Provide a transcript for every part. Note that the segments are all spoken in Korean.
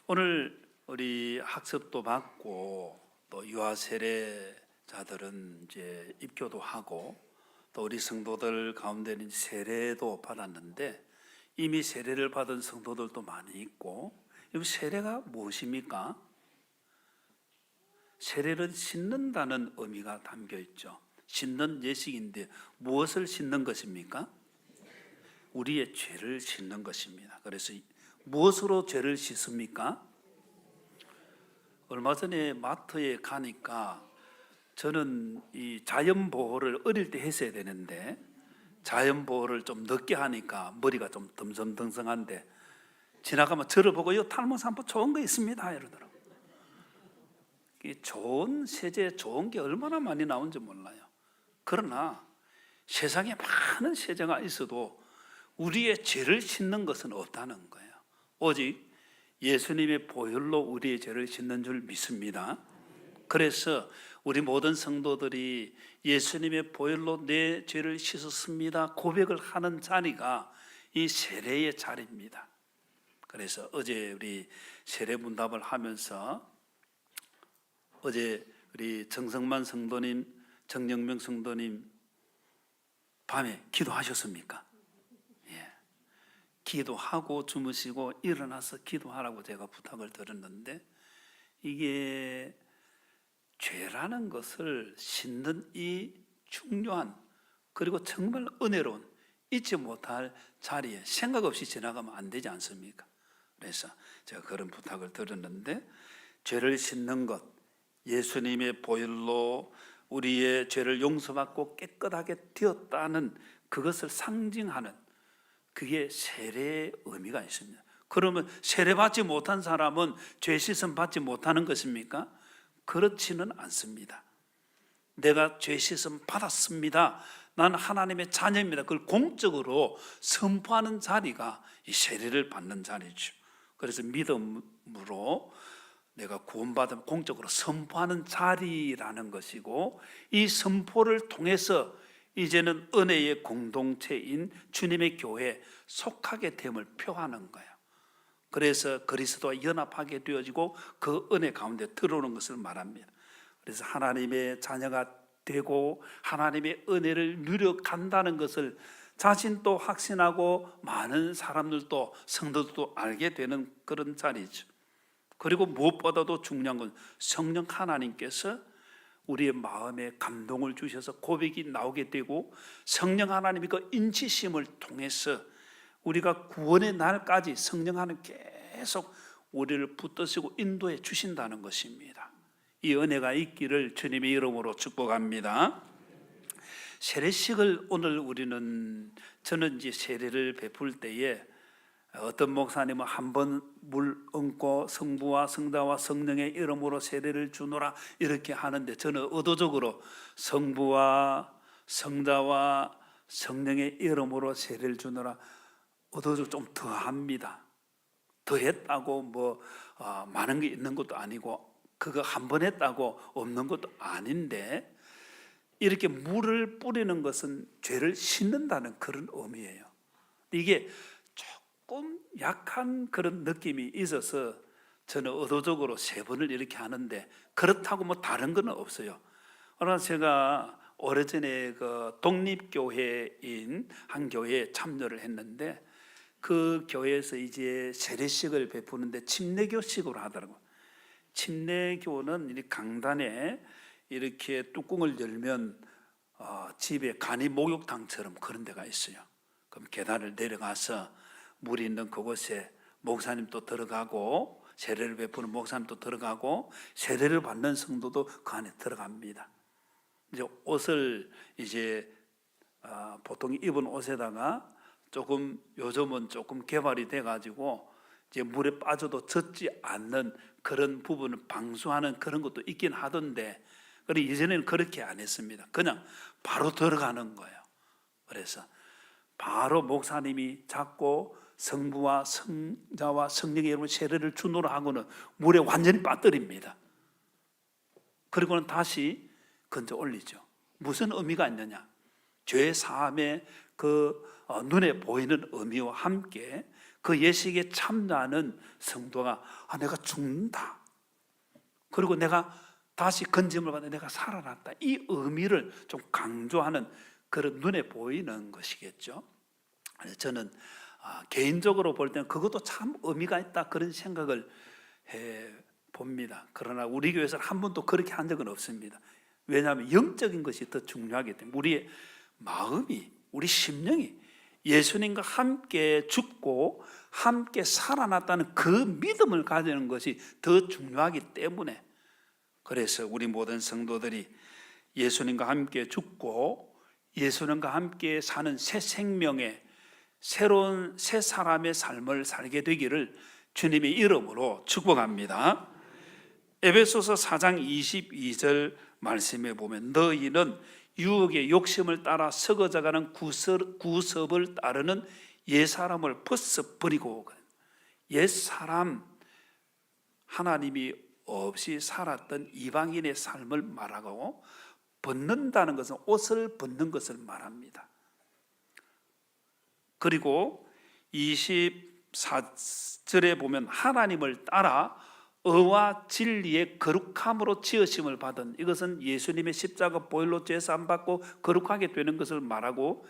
오늘 우리 학습도 받고 또 유아 세례자들은 이제 입교도 하고 또 우리 성도들 가운데는 세례도 받았는데 이미 세례를 받은 성도들도 많이 있고, 이 세례가 무엇입니까? 세례는 씻는다는 의미가 담겨 있죠. 씻는 예식인데 무엇을 씻는 것입니까? 우리의 죄를 씻는 것입니다. 그래서 무엇으로 죄를 씻습니까? 얼마 전에 마트에 가니까 저는 이 자연 보호를 어릴 때 했어야 되는데 자연 보호를 좀 늦게 하니까 머리가 좀 듬성듬성한데 지나가면 저를 보고 이 탈모 샴푸 좋은 거 있습니다 이러더라고요. 좋은 세제, 좋은 게 얼마나 많이 나온지 몰라요. 그러나 세상에 많은 세제가 있어도 우리의 죄를 씻는 것은 없다는 거예요. 오직 예수님의 보혈로 우리의 죄를 씻는 줄 믿습니다. 그래서 우리 모든 성도들이 예수님의 보혈로 내 죄를 씻었습니다 고백을 하는 자리가 이 세례의 자리입니다. 그래서 어제 우리 세례 문답을 하면서 어제 우리 정성만 성도님, 정영명 성도님 밤에 기도하셨습니까? 예. 기도하고 주무시고 일어나서 기도하라고 제가 부탁을 드렸는데, 이게 죄라는 것을 씻는 이 중요한 그리고 정말 은혜로운 잊지 못할 자리에 생각 없이 지나가면 안 되지 않습니까? 그래서 제가 그런 부탁을 드렸는데, 죄를 씻는 것, 예수님의 보혈로 우리의 죄를 용서받고 깨끗하게 되었다는 그것을 상징하는 그게 세례의 의미가 있습니다. 그러면 세례받지 못한 사람은 죄 씻음 받지 못하는 것입니까? 그렇지는 않습니다. 내가 죄 씻음 받았습니다, 나는 하나님의 자녀입니다, 그걸 공적으로 선포하는 자리가 이 세례를 받는 자리죠. 그래서 믿음으로 내가 구원받은 공적으로 선포하는 자리라는 것이고, 이 선포를 통해서 이제는 은혜의 공동체인 주님의 교회에 속하게 됨을 표하는 거예요. 그래서 그리스도와 연합하게 되어지고 그 은혜 가운데 들어오는 것을 말합니다. 그래서 하나님의 자녀가 되고 하나님의 은혜를 누려간다는 것을 자신도 확신하고 많은 사람들도 성도들도 알게 되는 그런 자리죠. 그리고 무엇보다도 중요한 건 성령 하나님께서 우리의 마음에 감동을 주셔서 고백이 나오게 되고, 성령 하나님의 그 인치심을 통해서 우리가 구원의 날까지 성령 하나님 계속 우리를 붙드시고 인도해 주신다는 것입니다. 이 은혜가 있기를 주님의 이름으로 축복합니다. 세례식을 오늘 저는 이제 세례를 베풀 때에 어떤 목사님은 한 번 물 얹고 성부와 성자와 성령의 이름으로 세례를 주노라 이렇게 하는데, 저는 의도적으로 성부와 성자와 성령의 이름으로 세례를 주노라 의도적으로 좀 더합니다. 더했다고 많은 게 있는 것도 아니고 그거 한 번 했다고 없는 것도 아닌데, 이렇게 물을 뿌리는 것은 죄를 씻는다는 그런 의미예요. 이게 조금 약한 그런 느낌이 있어서 저는 의도적으로 3번을 이렇게 하는데, 그렇다고 다른 건 없어요. 그러나 제가 오래전에 그 독립교회인 한 교회에 참여를 했는데, 그 교회에서 이제 세례식을 베푸는데 침례교식으로 하더라고요. 침례교는 이 강단에 이렇게 뚜껑을 열면 집에 간이 목욕탕처럼 그런 데가 있어요. 그럼 계단을 내려가서 물이 있는 그곳에 목사님도 들어가고 세례를 베푸는 목사님도 들어가고 세례를 받는 성도도 그 안에 들어갑니다. 이제 옷을 보통 입은 옷에다가 요즘은 조금 개발이 돼가지고 이제 물에 빠져도 젖지 않는 그런 부분을 방수하는 그런 것도 있긴 하던데, 그런데 이전에는 그렇게 안 했습니다. 그냥 바로 들어가는 거예요. 그래서 바로 목사님이 잡고 성부와 성자와 성령의 이름으로 세례를 주노라 하고는 물에 완전히 빠뜨립니다. 그리고는 다시 건져 올리죠. 무슨 의미가 있느냐? 죄 사함의 그 눈에 보이는 의미와 함께 그 예식에 참여하는 성도가 내가 죽는다, 그리고 내가 다시 건짐을 받아 내가 살아났다, 이 의미를 좀 강조하는 그런 눈에 보이는 것이겠죠. 저는 개인적으로 볼 때는 그것도 참 의미가 있다, 그런 생각을 해 봅니다. 그러나 우리 교회에서는 한 번도 그렇게 한 적은 없습니다. 왜냐하면 영적인 것이 더 중요하기 때문에, 우리의 마음이, 우리 심령이 예수님과 함께 죽고 함께 살아났다는 그 믿음을 가지는 것이 더 중요하기 때문에, 그래서 우리 모든 성도들이 예수님과 함께 죽고 예수님과 함께 사는 새 생명의 새로운 새 사람의 삶을 살게 되기를 주님의 이름으로 축복합니다. 에베소서 4장 22절 말씀에 보면, 너희는 유혹의 욕심을 따라 썩어져가는 구습을 따르는 옛사람을 벗어버리고, 옛사람, 하나님이 없이 살았던 이방인의 삶을 말하고, 벗는다는 것은 옷을 벗는 것을 말합니다. 그리고 24절에 보면, 하나님을 따라 의와 진리의 거룩함으로 지으심을 받은, 이것은 예수님의 십자가 보혈로 제사함 받고 거룩하게 되는 것을 말하고,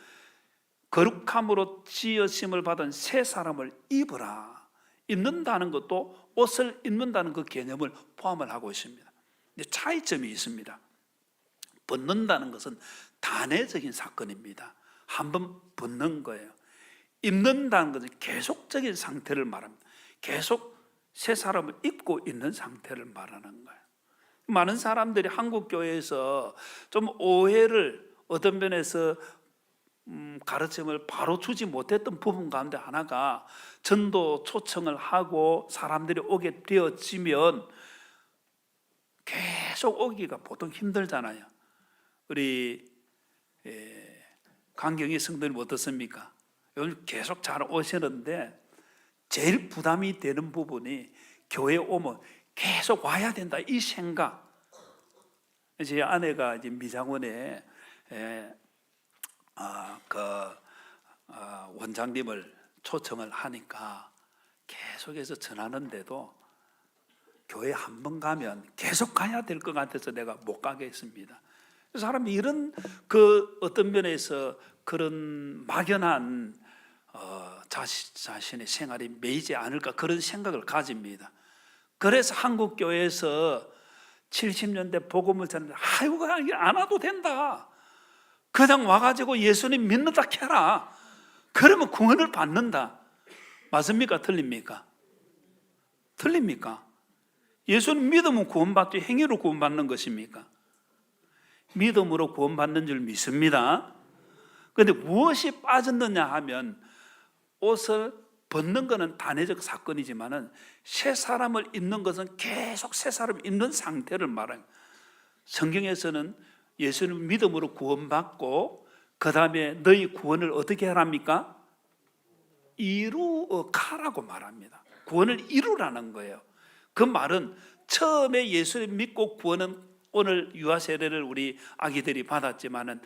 거룩함으로 지으심을 받은 새 사람을 입으라. 입는다는 것도 옷을 입는다는 그 개념을 포함을 하고 있습니다. 근데 차이점이 있습니다. 벗는다는 것은 단회적인 사건입니다. 한번 벗는 거예요. 입는다는 것은 계속적인 상태를 말합니다. 계속 새 사람을 입고 있는 상태를 말하는 거예요. 많은 사람들이 한국 교회에서 좀 오해를, 어떤 면에서 가르침을 바로 주지 못했던 부분 가운데 하나가, 전도 초청을 하고 사람들이 오게 되어지면 계속 오기가 보통 힘들잖아요. 우리 강경희 성도님 어떻습니까? 요즘 계속 잘 오시는데 제일 부담이 되는 부분이, 교회 오면 계속 와야 된다, 이 생각. 제 아내가 이제 미장원에 원장님을 초청을 하니까 계속해서 전하는데도 교회 한 번 가면 계속 가야 될 것 같아서 내가 못 가겠습니다. 사람이 이런 어떤 면에서 그런 막연한 자신의 생활이 매이지 않을까, 그런 생각을 가집니다. 그래서 한국 교회에서 70년대 복음을 전하는데, 안 와도 된다, 그냥 와가지고 예수님 믿는다 해라, 그러면 구원을 받는다. 맞습니까? 틀립니까? 틀립니까? 예수님 믿으면 구원받지 행위로 구원받는 것입니까? 믿음으로 구원받는 줄 믿습니다. 그런데 무엇이 빠졌느냐 하면, 옷을 벗는 것은 단회적 사건이지만 새 사람을 입는 것은 계속 새 사람을 입는 상태를 말해요. 성경에서는 예수님 믿음으로 구원받고 그 다음에 너희 구원을 어떻게 하랍니까? 이루어가라고 말합니다. 구원을 이루라는 거예요. 그 말은 처음에 예수님 믿고 구원은, 오늘 유아 세례를 우리 아기들이 받았지만은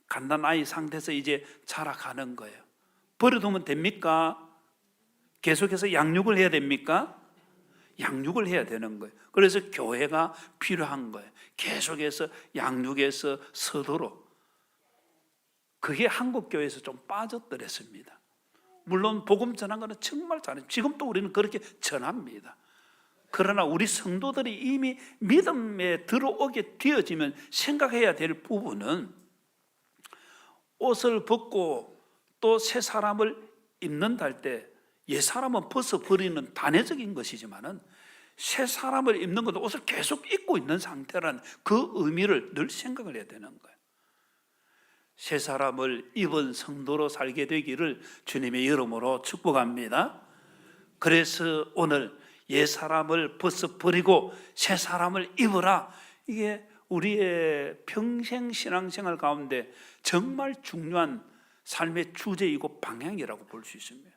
갓난 아이 상태에서 이제 자라가는 거예요. 버려두면 됩니까? 계속해서 양육을 해야 됩니까? 양육을 해야 되는 거예요. 그래서 교회가 필요한 거예요. 계속해서 양육해서 서도록. 그게 한국 교회에서 좀 빠졌더랬습니다. 물론 복음 전한 거는 정말 잘해요. 지금도 우리는 그렇게 전합니다. 그러나 우리 성도들이 이미 믿음에 들어오게 되어지면 생각해야 될 부분은, 옷을 벗고 또 새 사람을 입는다 할 때, 옛 사람은 벗어버리는 단회적인 것이지만은 새 사람을 입는 것도 옷을 계속 입고 있는 상태라는 그 의미를 늘 생각을 해야 되는 거예요. 새 사람을 입은 성도로 살게 되기를 주님의 이름으로 축복합니다. 그래서 오늘 옛 사람을 벗어버리고 새 사람을 입으라, 이게 우리의 평생 신앙생활 가운데 정말 중요한 삶의 주제이고 방향이라고 볼 수 있습니다.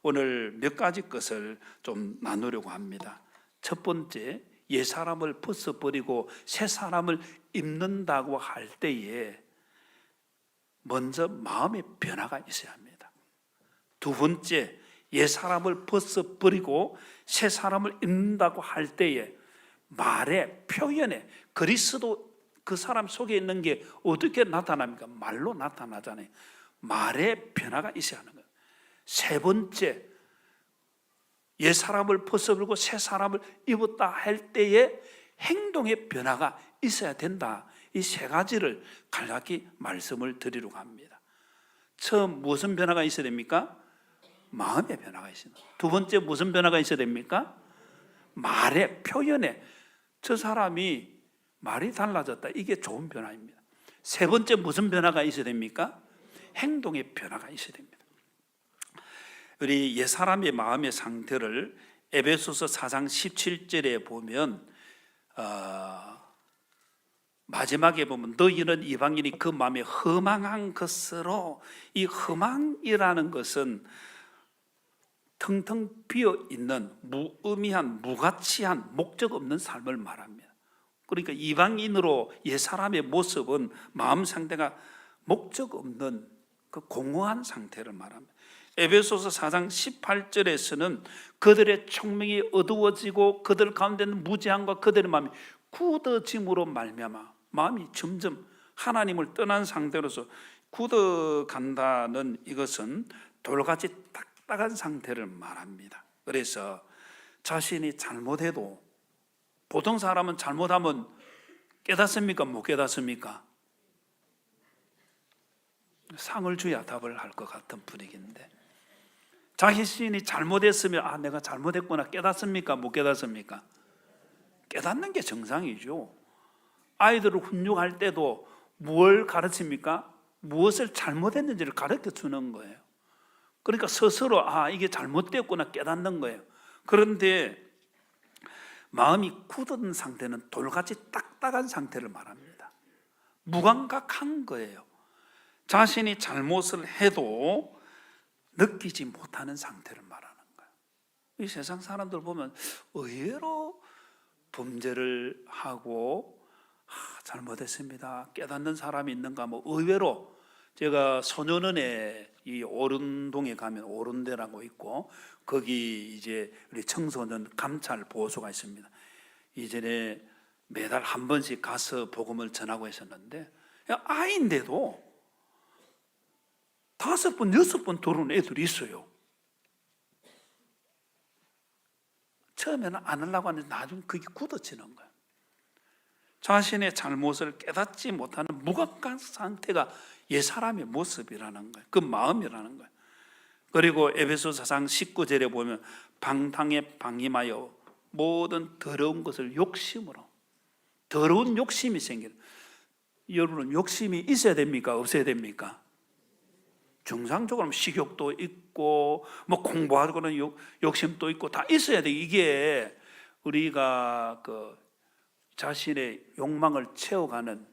오늘 몇 가지 것을 좀 나누려고 합니다. 첫 번째, 옛 사람을 벗어버리고 새 사람을 입는다고 할 때에 먼저 마음의 변화가 있어야 합니다. 두 번째, 옛 사람을 벗어버리고 새 사람을 입는다고 할 때에 말에, 표현에 그리스도 그 사람 속에 있는 게 어떻게 나타납니까? 말로 나타나잖아요. 말에 변화가 있어야 하는 거예요. 세 번째, 옛 사람을 벗어버리고 새 사람을 입었다 할 때에 행동의 변화가 있어야 된다. 이 세 가지를 간략히 말씀을 드리려고 합니다. 처음 무슨 변화가 있어야 됩니까? 마음의 변화가 있어야 됩니다. 두 번째 무슨 변화가 있어야 됩니까? 말의 표현에 저 사람이 말이 달라졌다. 이게 좋은 변화입니다. 세 번째 무슨 변화가 있어야 됩니까? 행동의 변화가 있어야 됩니다. 우리 옛 사람의 마음의 상태를 에베소서 4장 17절에 보면 마지막에 보면 너희는 이방인이 그 마음에 허망한 것으로, 이 허망이라는 것은 텅텅 비어있는 무의미한 무가치한 목적 없는 삶을 말합니다. 그러니까 이방인으로 옛 사람의 모습은 마음 상태가 목적 없는 그 공허한 상태를 말합니다. 에베소서 4장 18절에서는 그들의 총명이 어두워지고 그들 가운데는 무지함과 그들의 마음이 굳어짐으로 말미암아 마음이 점점 하나님을 떠난 상태로서 굳어간다는, 이것은 돌같이 딱딱한 상태를 말합니다. 그래서 자신이 잘못해도, 보통 사람은 잘못하면 깨닫습니까? 못 깨닫습니까? 상을 줘야 답을 할 것 같은 분위기인데, 자신이 잘못했으면 내가 잘못했구나 깨닫습니까? 못 깨닫습니까? 깨닫는 게 정상이죠. 아이들을 훈육할 때도 뭘 가르칩니까? 무엇을 잘못했는지를 가르쳐 주는 거예요. 그러니까 스스로 이게 잘못되었구나 깨닫는 거예요. 그런데 마음이 굳은 상태는 돌같이 딱딱한 상태를 말합니다. 무감각한 거예요. 자신이 잘못을 해도 느끼지 못하는 상태를 말하는 거예요. 이 세상 사람들 보면 의외로 범죄를 하고 잘못했습니다 깨닫는 사람이 있는가, 의외로 제가 소년원에 이 오른동에 가면 오른대라고 있고, 거기 이제 우리 청소년 감찰 보호소가 있습니다. 이전에 매달 한 번씩 가서 복음을 전하고 있었는데, 아이인데도 5번, 6번 들어온 애들이 있어요. 처음에는 안 하려고 하는데 나중에 그게 굳어지는 거예요. 자신의 잘못을 깨닫지 못하는 무감각 상태가 옛 사람의 모습이라는 거예요. 그 마음이라는 거예요. 그리고 에베소서 4장 19절에 보면 방탕에 방임하여 모든 더러운 것을 욕심으로, 더러운 욕심이 생기는, 여러분은 욕심이 있어야 됩니까? 없어야 됩니까? 정상적으로 식욕도 있고 공부하고는 욕심도 있고 다 있어야 돼. 이게 우리가 자신의 욕망을 채워가는,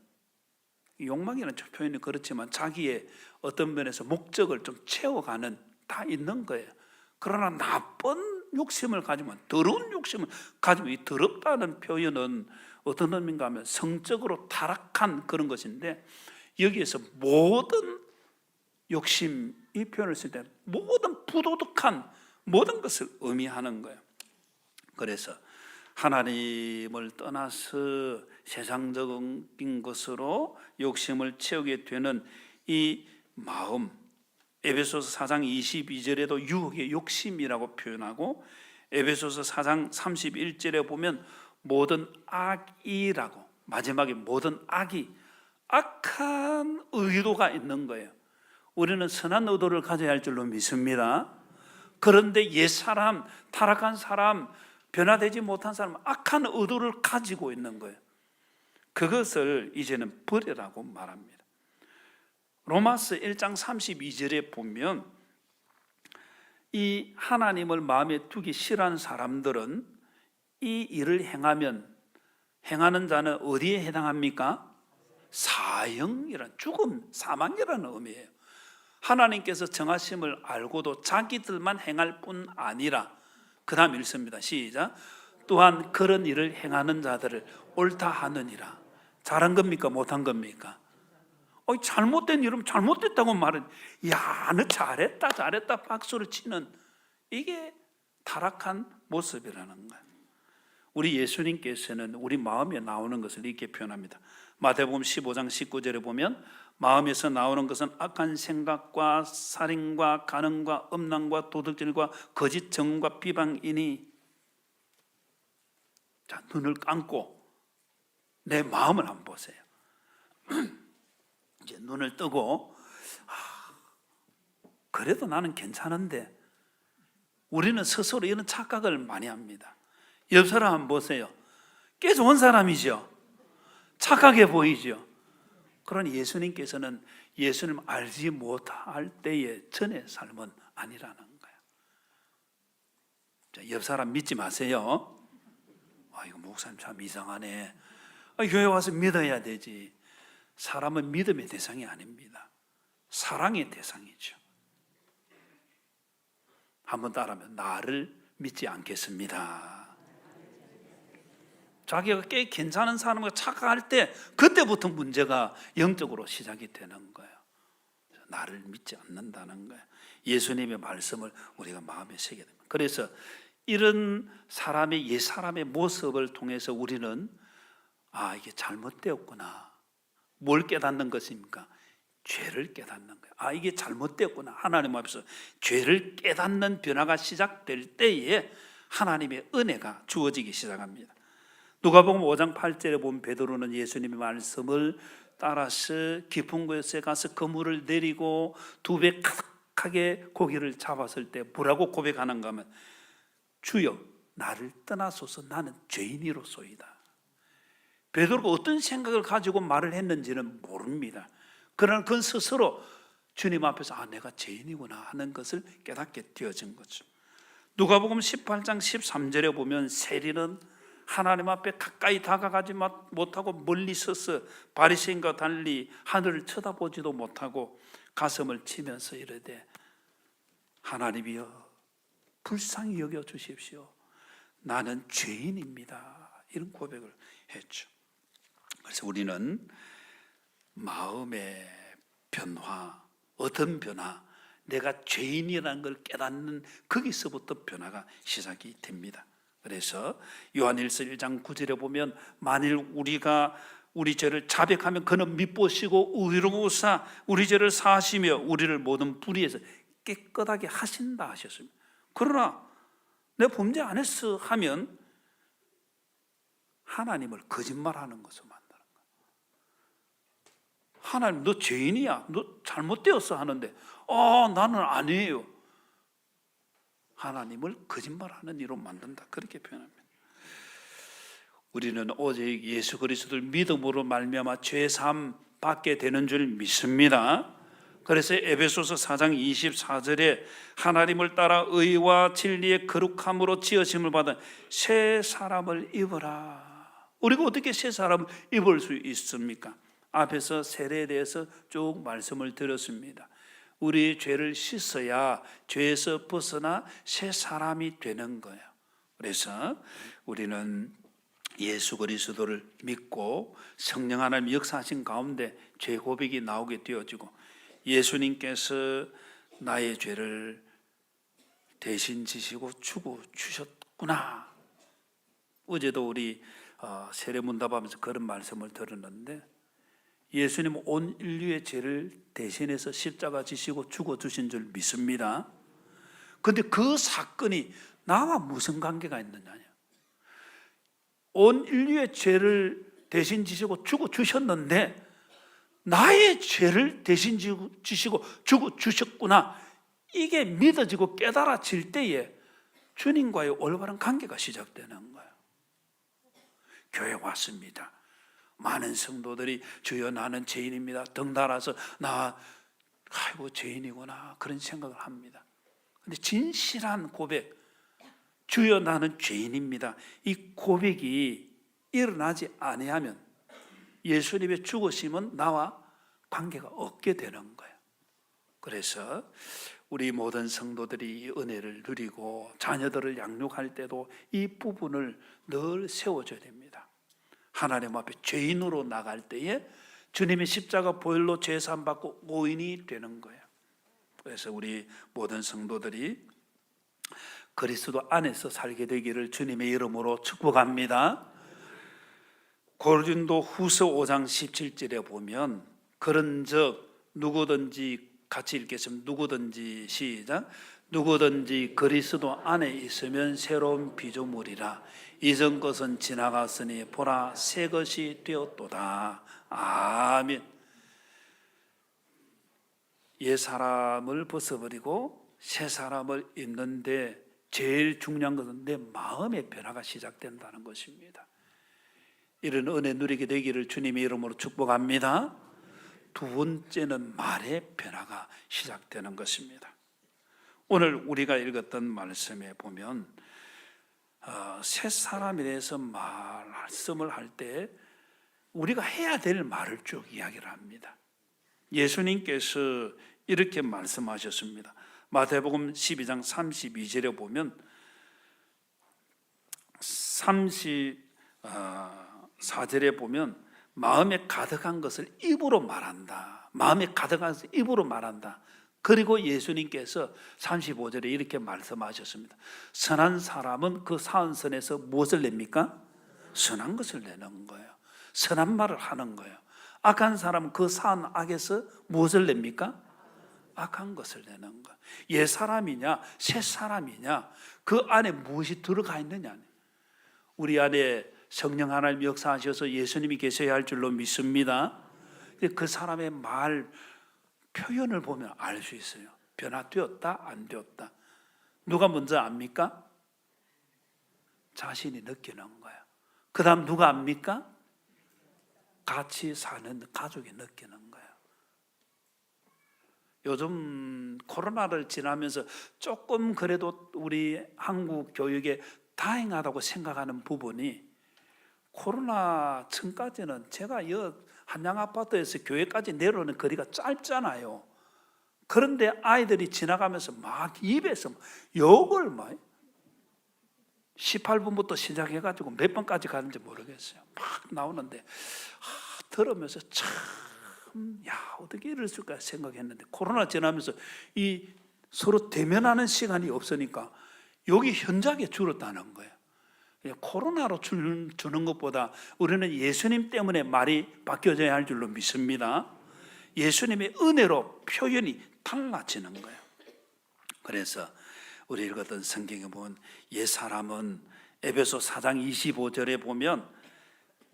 욕망이라는 표현이 그렇지만 자기의 어떤 면에서 목적을 좀 채워가는, 다 있는 거예요. 그러나 나쁜 욕심을 가지면, 더러운 욕심을 가지면, 이 더럽다는 표현은 어떤 의미인가 하면 성적으로 타락한 그런 것인데, 여기에서 모든 욕심, 이 표현을 쓸 때 모든 부도덕한 모든 것을 의미하는 거예요. 그래서 하나님을 떠나서 세상적인 것으로 욕심을 채우게 되는 이 마음, 에베소서 4장 22절에도 유혹의 욕심이라고 표현하고, 에베소서 4장 31절에 보면 모든 악이라고, 마지막에 모든 악이, 악한 의도가 있는 거예요. 우리는 선한 의도를 가져야 할 줄로 믿습니다. 그런데 옛사람, 타락한 사람, 변화되지 못한 사람은 악한 의도를 가지고 있는 거예요. 그것을 이제는 버리라고 말합니다. 로마서 1장 32절에 보면 이 하나님을 마음에 두기 싫어하는 사람들은 이 일을 행하는 자는 어디에 해당합니까? 사형이란, 죽음, 사망이라는 의미예요. 하나님께서 정하심을 알고도 자기들만 행할 뿐 아니라, 그 다음 읽습니다. 시작. 또한 그런 일을 행하는 자들을 옳다 하느니라. 잘한 겁니까? 못한 겁니까? 잘못된 일은 잘못됐다고 말은, 야, 너 잘했다 박수를 치는 이게 타락한 모습이라는 거예요. 우리 예수님께서는 우리 마음에 나오는 것을 이렇게 표현합니다. 마태복음 15장 19절에 보면 마음에서 나오는 것은 악한 생각과 살인과 간음과 음란과 도둑질과 거짓 증언과 비방이니. 자, 눈을 감고 내 마음을 한번 보세요. 이제 눈을 뜨고 그래도 나는 괜찮은데, 우리는 스스로 이런 착각을 많이 합니다. 옆 사람 한번 보세요. 꽤 좋은 사람이죠. 착하게 보이죠. 그러나 예수님께서는 예수님 알지 못할 때의 전의 삶은 아니라는 거예요. 자, 옆 사람 믿지 마세요. 이거 목사님 참 이상하네. 교회 와서 믿어야 되지. 사람은 믿음의 대상이 아닙니다. 사랑의 대상이죠. 한번 따라하면 나를 믿지 않겠습니다. 자기가 꽤 괜찮은 사람과 착각할 때 그때부터 문제가 영적으로 시작이 되는 거예요. 나를 믿지 않는다는 거예요. 예수님의 말씀을 우리가 마음에 새게 됩니다. 그래서 이런 사람의 옛 사람의 모습을 통해서 우리는 이게 잘못되었구나. 뭘 깨닫는 것입니까? 죄를 깨닫는 거예요. 이게 잘못되었구나. 하나님 앞에서 죄를 깨닫는 변화가 시작될 때에 하나님의 은혜가 주어지기 시작합니다. 누가복음 5장 8절에 보면 베드로는 예수님의 말씀을 따라서 깊은 곳에 가서 그물을 내리고 2배 가득하게 고기를 잡았을 때 뭐라고 고백하는가 하면, 주여 나를 떠나소서, 나는 죄인이로소이다. 베드로가 어떤 생각을 가지고 말을 했는지는 모릅니다. 그러나 그건 스스로 주님 앞에서 내가 죄인이구나 하는 것을 깨닫게 되어진 거죠. 누가복음 18장 13절에 보면 세리는 하나님 앞에 가까이 다가가지 못하고 멀리 서서 바리새인과 달리 하늘을 쳐다보지도 못하고 가슴을 치면서 이르되, 하나님이여 불쌍히 여겨 주십시오. 나는 죄인입니다. 이런 고백을 했죠. 그래서 우리는 마음의 변화, 어떤 변화, 내가 죄인이라는 걸 깨닫는 거기서부터 변화가 시작이 됩니다. 그래서 요한일서 1장 9절에 보면 만일 우리가 우리 죄를 자백하면 그는 미쁘시고 의로우사 우리 죄를 사하시며 우리를 모든 불의에서 깨끗하게 하신다 하셨습니다. 그러나 내가 범죄 안 했어 하면 하나님을 거짓말하는 것으로 만드는 거예요. 하나님 너 죄인이야, 너 잘못되었어 하는데 나는 아니에요. 하나님을 거짓말하는 이로 만든다, 그렇게 표현합니다. 우리는 오직 예수 그리스도를 믿음으로 말미암아 죄 사함 받게 되는 줄 믿습니다. 그래서 에베소서 4장 24절에 하나님을 따라 의와 진리의 거룩함으로 지으심을 받은 새 사람을 입어라. 우리가 어떻게 새 사람을 입을 수 있습니까? 앞에서 세례에 대해서 쭉 말씀을 드렸습니다. 우리 죄를 씻어야 죄에서 벗어나 새 사람이 되는 거예요. 그래서 우리는 예수 그리스도를 믿고 성령 하나님 역사하신 가운데 죄 고백이 나오게 되어지고, 예수님께서 나의 죄를 대신 지시고 주고 주셨구나. 어제도 우리 세례문답하면서 그런 말씀을 들었는데, 예수님은 온 인류의 죄를 대신해서 십자가 지시고 죽어 주신 줄 믿습니다. 그런데 그 사건이 나와 무슨 관계가 있느냐? 온 인류의 죄를 대신 지시고 죽어 주셨는데 나의 죄를 대신 지시고 죽어 주셨구나, 이게 믿어지고 깨달아질 때에 주님과의 올바른 관계가 시작되는 거예요. 교회 왔습니다. 많은 성도들이 주여 나는 죄인입니다 덩달아서 아이고 죄인이구나 그런 생각을 합니다. 그런데 진실한 고백, 주여 나는 죄인입니다, 이 고백이 일어나지 아니하면 예수님의 죽으심은 나와 관계가 없게 되는 거예요. 그래서 우리 모든 성도들이 이 은혜를 누리고 자녀들을 양육할 때도 이 부분을 늘 세워줘야 됩니다. 하나님 앞에 죄인으로 나갈 때에 주님의 십자가 보혈로 죄 사함 받고 의인이 되는 거예요. 그래서 우리 모든 성도들이 그리스도 안에서 살게 되기를 주님의 이름으로 축복합니다. 고린도 후서 5장 17절에 보면 그런즉 누구든지, 같이 읽겠습니다. 누구든지, 시작. 누구든지 그리스도 안에 있으면 새로운 피조물이라. 이전 것은 지나갔으니 보라 새 것이 되었도다. 아멘. 옛 사람을 벗어버리고 새 사람을 입는데 제일 중요한 것은 내 마음의 변화가 시작된다는 것입니다. 이런 은혜 누리게 되기를 주님의 이름으로 축복합니다. 두 번째는 말의 변화가 시작되는 것입니다. 오늘 우리가 읽었던 말씀에 보면 새 사람에 대해서 말씀을 할 때 우리가 해야 될 말을 쭉 이야기를 합니다. 예수님께서 이렇게 말씀하셨습니다. 마태복음 12장 32절에 보면 34절에 보면 마음에 가득한 것을 입으로 말한다. 마음에 가득한 것을 입으로 말한다. 그리고 예수님께서 35절에 이렇게 말씀하셨습니다. 선한 사람은 그 사은선에서 무엇을 냅니까? 선한 것을 내는 거예요. 선한 말을 하는 거예요. 악한 사람은 그 산 악에서 무엇을 냅니까? 악한 것을 내는 거예요. 옛 사람이냐 새 사람이냐 그 안에 무엇이 들어가 있느냐. 우리 안에 성령 하나님 역사하셔서 예수님이 계셔야 할 줄로 믿습니다. 그 사람의 말 표현을 보면 알 수 있어요. 변화되었다 안 되었다. 누가 먼저 압니까? 자신이 느끼는 거예요. 그 다음 누가 압니까? 같이 사는 가족이 느끼는 거예요. 요즘 코로나를 지나면서 조금 그래도 우리 한국 교육에 다행하다고 생각하는 부분이, 코로나 전까지는 제가 한양 아파트에서 교회까지 내려오는 거리가 짧잖아요. 그런데 아이들이 지나가면서 막 입에서 욕을 막 18분부터 시작해가지고 몇 번까지 가는지 모르겠어요. 막 나오는데 들으면서 참, 어떻게 이럴 수가 생각했는데, 코로나 지나면서 이 서로 대면하는 시간이 없으니까 여기 현장에 줄었다는 거예요. 코로나로 주는 것보다 우리는 예수님 때문에 말이 바뀌어져야 할 줄로 믿습니다. 예수님의 은혜로 표현이 달라지는 거예요. 그래서 우리 읽었던 성경에 보면 옛 사람은 에베소 4장 25절에 보면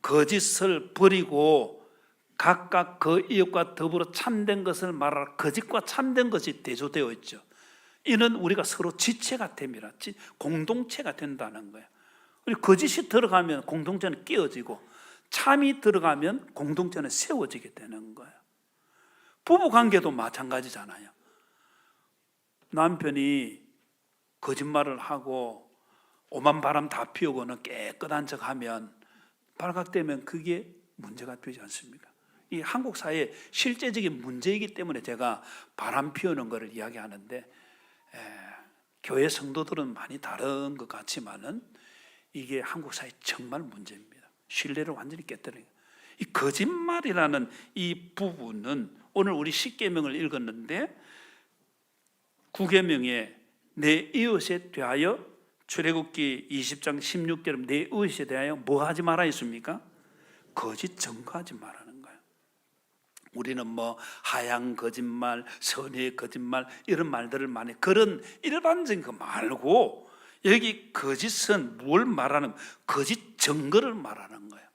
거짓을 버리고 각각 그 이웃과 더불어 참된 것을 말하라. 거짓과 참된 것이 대조되어 있죠. 이는 우리가 서로 지체가 됩니다. 공동체가 된다는 거예요. 거짓이 들어가면 공동체는 깨어지고 참이 들어가면 공동체는 세워지게 되는 거예요. 부부관계도 마찬가지잖아요. 남편이 거짓말을 하고 오만 바람 다 피우고는 깨끗한 척하면 발각되면 그게 문제가 되지 않습니까? 이 한국 사회의 실제적인 문제이기 때문에 제가 바람 피우는 것을 이야기하는데, 교회 성도들은 많이 다른 것 같지만은 이게 한국 사회 정말 문제입니다. 신뢰를 완전히 깨뜨려요. 이 거짓말이라는 이 부분은 오늘 우리 10계명을 읽었는데 9계명에 내 이웃에 대하여, 출애굽기 20장 16절에 내 이웃에 대하여 뭐 하지 말아 있습니까? 거짓 증거하지 말라는 거예요. 우리는 하얀 거짓말, 선의 거짓말 이런 말들을 많이, 그런 일반적인 거 말고 여기 거짓은 뭘 말하는, 거짓 증거를 말하는 거예요.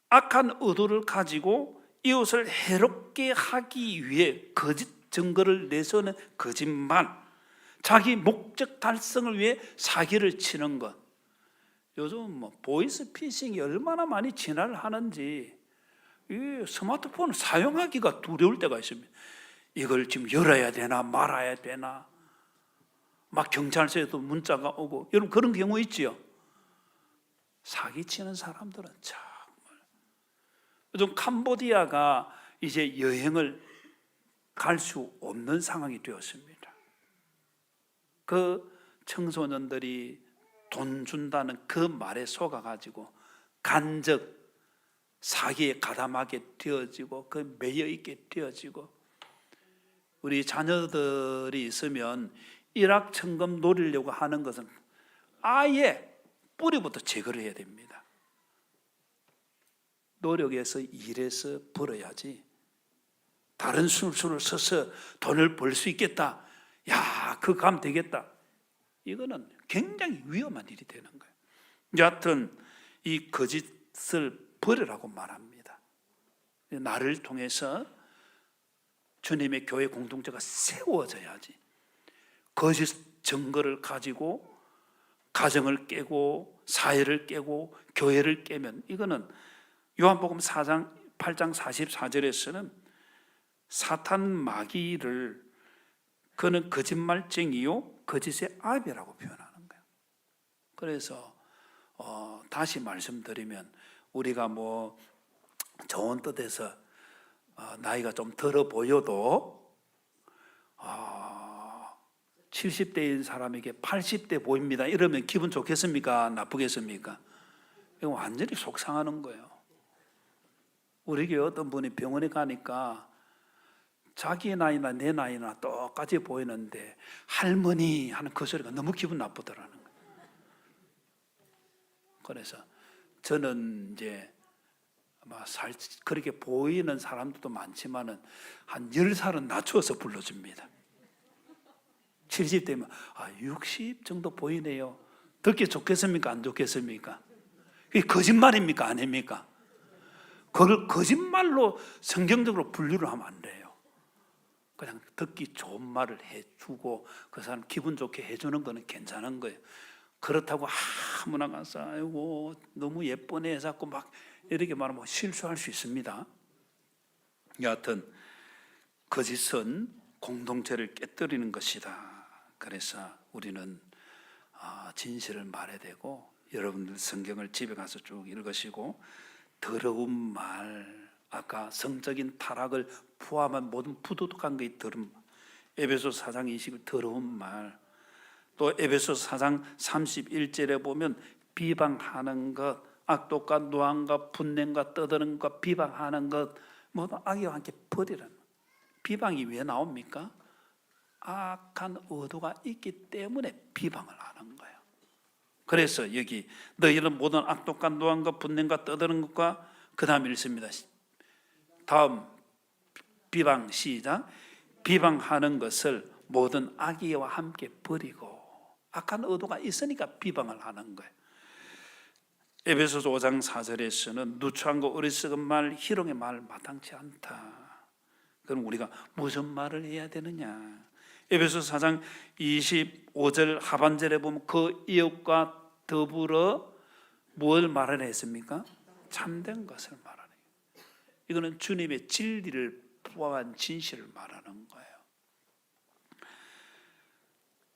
악한 의도를 가지고 이웃을 해롭게 하기 위해 거짓 증거를 내세우는 거짓말, 자기 목적 달성을 위해 사기를 치는 것. 요즘 보이스 피싱이 얼마나 많이 진화를 하는지, 이 스마트폰을 사용하기가 두려울 때가 있습니다. 이걸 지금 열어야 되나 말아야 되나, 막 경찰서에도 문자가 오고, 여러분 그런 경우 있지요. 사기치는 사람들은 정말, 요즘 캄보디아가 이제 여행을 갈 수 없는 상황이 되었습니다. 그 청소년들이 돈 준다는 그 말에 속아가지고 간접 사기에 가담하게 되어지고 그 매여 있게 되어지고, 우리 자녀들이 있으면 일확천금 노리려고 하는 것은 아예 뿌리부터 제거를 해야 됩니다. 노력해서 일해서 벌어야지 다른 술수를 써서 돈을 벌 수 있겠다, 야, 그거 가면 되겠다, 이거는 굉장히 위험한 일이 되는 거예요. 여하튼 이 거짓을 버리라고 말합니다. 나를 통해서 주님의 교회 공동체가 세워져야지. 거짓 증거를 가지고 가정을 깨고 사회를 깨고 교회를 깨면, 이거는 요한복음 4장 8장 44절에서는 사탄 마귀를, 그는 거짓말쟁이요 거짓의 아비라고 표현하는 거예요. 그래서 다시 말씀드리면, 우리가 뭐 좋은 뜻에서 나이가 좀 들어 보여도 70대인 사람에게 80대 보입니다 이러면 기분 좋겠습니까? 나쁘겠습니까? 이거 완전히 속상하는 거예요. 우리 교회 어떤 분이 병원에 가니까 자기 나이나 내 나이나 똑같이 보이는데 할머니 하는 그 소리가 너무 기분 나쁘더라는 거예요. 그래서 저는 이제 그렇게 보이는 사람들도 많지만은 한 10살은 낮추어서 불러줍니다. 70대면 60 정도 보이네요. 듣기 좋겠습니까? 안 좋겠습니까? 그게 거짓말입니까? 아닙니까? 그걸 거짓말로 성경적으로 분류를 하면 안 돼요. 그냥 듣기 좋은 말을 해주고 그 사람 기분 좋게 해주는 거는 괜찮은 거예요. 그렇다고 아무나 가서 아이고 너무 예쁘네 자꾸 막 이렇게 말하면 실수할 수 있습니다. 여하튼 거짓은 공동체를 깨뜨리는 것이다. 그래서 우리는 진실을 말해야 되고, 여러분들 성경을 집에 가서 쭉 읽으시고 더러운 말, 아까 성적인 타락을 포함한 모든 부도덕한 것이 더러운 말, 에베소서 4장 20일 더러운 말, 또 에베소서 4장 31절에 보면 비방하는 것, 악독과 노함과 분냄과 떠드는 것, 비방하는 것 모두 악의와 함께 버리라는. 비방이 왜 나옵니까? 악한 의도가 있기 때문에 비방을 하는 거예요. 그래서 여기 너희는 모든 악독과 노함과 분냄과 떠드는 것과, 그 다음에 읽습니다. 다음 비방 시작. 비방하는 것을 모든 악의와 함께 버리고, 악한 의도가 있으니까 비방을 하는 거예요. 에베소서 5장 4절에서는 누추한 거 어리석은 말 희롱의 말 마땅치 않다. 그럼 우리가 무슨 말을 해야 되느냐? 에베소서 4장 25절 하반절에 보면 그 이웃과 더불어 뭘 말을 했습니까? 참된 것을 말하는 거예요. 이거는 주님의 진리를 포함한 진실을 말하는 거예요.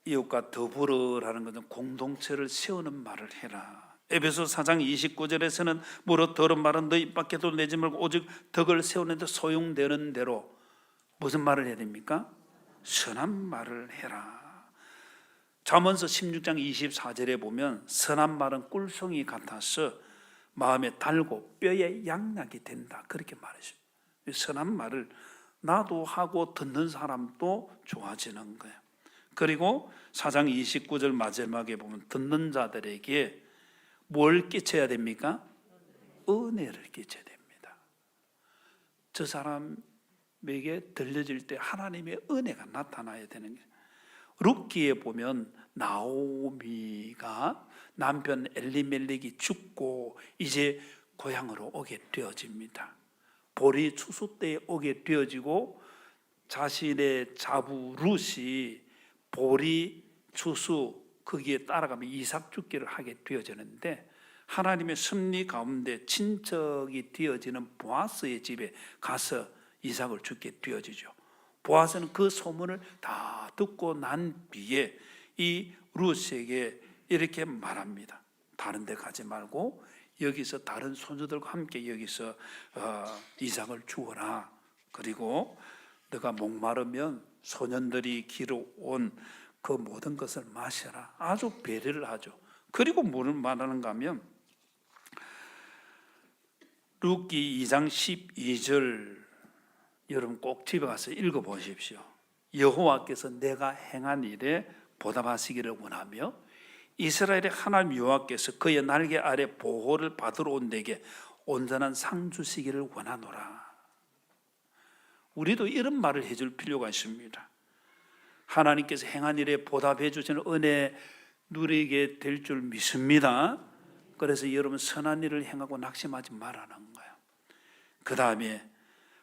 이웃과 더불어라는 것은 공동체를 세우는 말을 해라. 에베소서 4장 29절에서는 무릇 더러운 말은 너희 입 밖에도 내지 말고 오직 덕을 세우는 데 소용되는 대로 무슨 말을 해야 됩니까? 선한 말을 해라. 잠언서 16장 24절에 보면 선한 말은 꿀송이 같아서 마음에 달고 뼈에 양약이 된다, 그렇게 말하죠. 선한 말을 나도 하고 듣는 사람도 좋아지는 거예요. 그리고 4장 29절 마지막에 보면 듣는 자들에게 뭘 끼쳐야 됩니까? 은혜를 끼쳐야 됩니다. 저 사람에게 들려질 때 하나님의 은혜가 나타나야 되는 거예요. 룻기에 보면 나오미가 남편 엘리멜렉이 죽고 이제 고향으로 오게 되어집니다. 보리 추수 때에 오게 되어지고 자신의 자부 룻이 보리 추수 거기에 따라가면 이삭 죽기를 하게 되어지는데, 하나님의 섭리 가운데 친척이 되어지는 보아스의 집에 가서 이삭을 죽게 되어지죠. 보아스는 그 소문을 다 듣고 난 뒤에 이 룻에게 이렇게 말합니다. 다른 데 가지 말고 여기서 다른 손주들과 함께 여기서 이삭을 주어라. 그리고 너가 목마르면 소년들이 기르온 그 모든 것을 마셔라. 아주 배려를 하죠. 그리고 뭐를 말하는가 하면 룻기 2장 12절 여러분 꼭 집에 가서 읽어보십시오. 여호와께서 내가 행한 일에 보답하시기를 원하며 이스라엘의 하나님 여호와께서 그의 날개 아래 보호를 받으러 온 데에게 온전한 상 주시기를 원하노라. 우리도 이런 말을 해줄 필요가 있습니다. 하나님께서 행한 일에 보답해 주시는 은혜 누리게 될 줄 믿습니다. 그래서 여러분 선한 일을 행하고 낙심하지 말라는 거예요. 그 다음에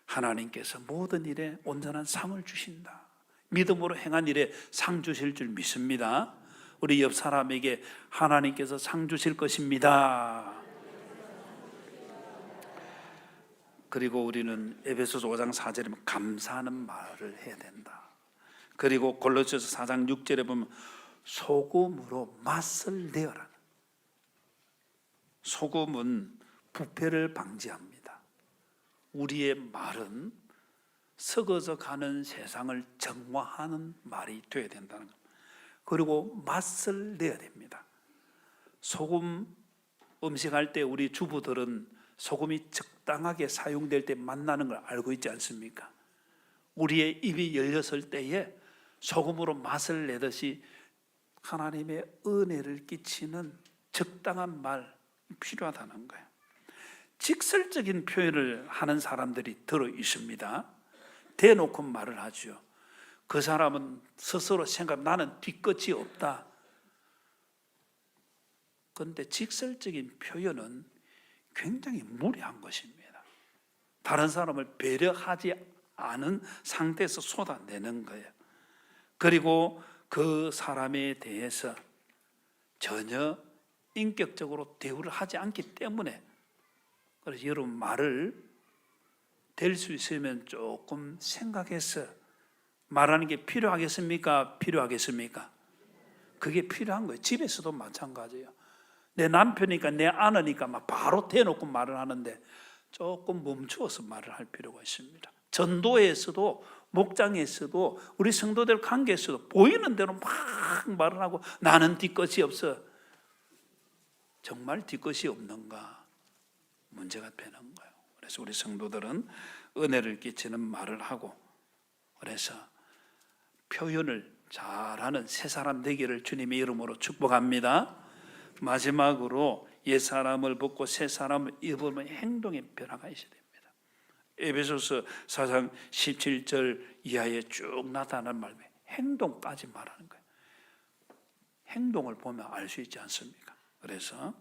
하나님께서 모든 일에 온전한 상을 주신다. 믿음으로 행한 일에 상 주실 줄 믿습니다. 우리 옆 사람에게 하나님께서 상 주실 것입니다. 그리고 우리는 에베소서 5장 4절에 보면 감사하는 말을 해야 된다. 그리고 골로새서 4장 6절에 보면 소금으로 맛을 내어라. 소금은 부패를 방지합니다. 우리의 말은 썩어져 가는 세상을 정화하는 말이 되어야 된다는 겁니다. 그리고 맛을 내야 됩니다. 소금 음식할 때 우리 주부들은 소금이 적당하게 사용될 때 맛나는 걸 알고 있지 않습니까? 우리의 입이 열렸을 때에 소금으로 맛을 내듯이 하나님의 은혜를 끼치는 적당한 말 필요하다는 거예요. 직설적인 표현을 하는 사람들이 들어 있습니다. 대놓고 말을 하죠. 그 사람은 스스로 생각, 나는 뒤끝이 없다. 그런데 직설적인 표현은 굉장히 무례한 것입니다. 다른 사람을 배려하지 않은 상태에서 쏟아내는 거예요. 그리고 그 사람에 대해서 전혀 인격적으로 대우를 하지 않기 때문에, 그래서 여러분 말을 될 수 있으면 조금 생각해서 말하는 게 필요하겠습니까? 필요하겠습니까? 그게 필요한 거예요. 집에서도 마찬가지예요. 내 남편이니까 내 아내니까 막 바로 대놓고 말을 하는데 조금 멈추어서 말을 할 필요가 있습니다. 전도에서도 목장에서도 우리 성도들 관계에서도 보이는 대로 막 말을 하고 나는 뒤끝이 없어. 정말 뒤끝이 없는가? 문제가 되는 거예요. 그래서 우리 성도들은 은혜를 끼치는 말을 하고, 그래서 표현을 잘하는 새 사람 되기를 주님의 이름으로 축복합니다. 마지막으로 옛사람을 벗고 새 사람을 입으면 행동의 변화가 있어야 됩니다. 에베소서 4장 17절 이하에 쭉 나타나는 말씀에 행동까지 말하는 거예요. 행동을 보면 알 수 있지 않습니까? 그래서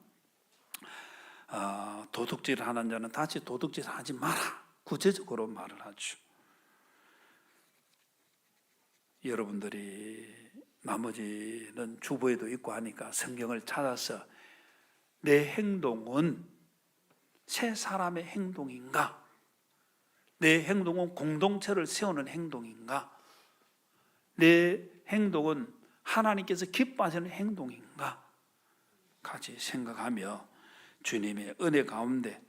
도둑질 하는 자는 다시 도둑질 하지 마라. 구체적으로 말을 하죠. 여러분들이 나머지는 주부에도 있고 하니까 성경을 찾아서 내 행동은 새 사람의 행동인가? 내 행동은 공동체를 세우는 행동인가? 내 행동은 하나님께서 기뻐하시는 행동인가? 같이 생각하며 주님의 은혜 가운데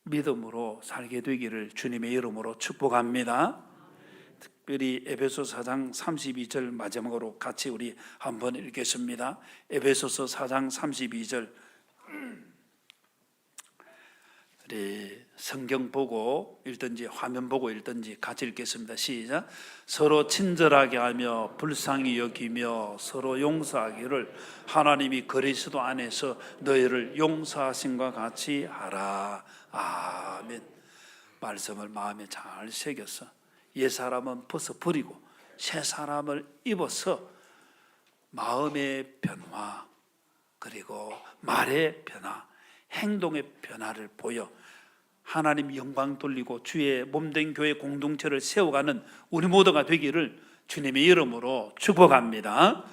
믿음으로 살게 되기를 주님의 이름으로 축복합니다. 특별히 에베소서 4장 32절 마지막으로 같이 우리 한번 읽겠습니다. 에베소서 4장 32절 우리 성경 보고 읽든지 화면 보고 읽든지 같이 읽겠습니다. 시작. 서로 친절하게 하며 불쌍히 여기며 서로 용서하기를 하나님이 그리스도 안에서 너희를 용서하신과 같이 하라. 아멘. 말씀을 마음에 잘 새겨서 옛사람은 벗어버리고 새 사람을 입어서 마음의 변화, 그리고 말의 변화, 행동의 변화를 보여 하나님 영광 돌리고 주의 몸된 교회 공동체를 세워가는 우리 모두가 되기를 주님의 이름으로 축복합니다.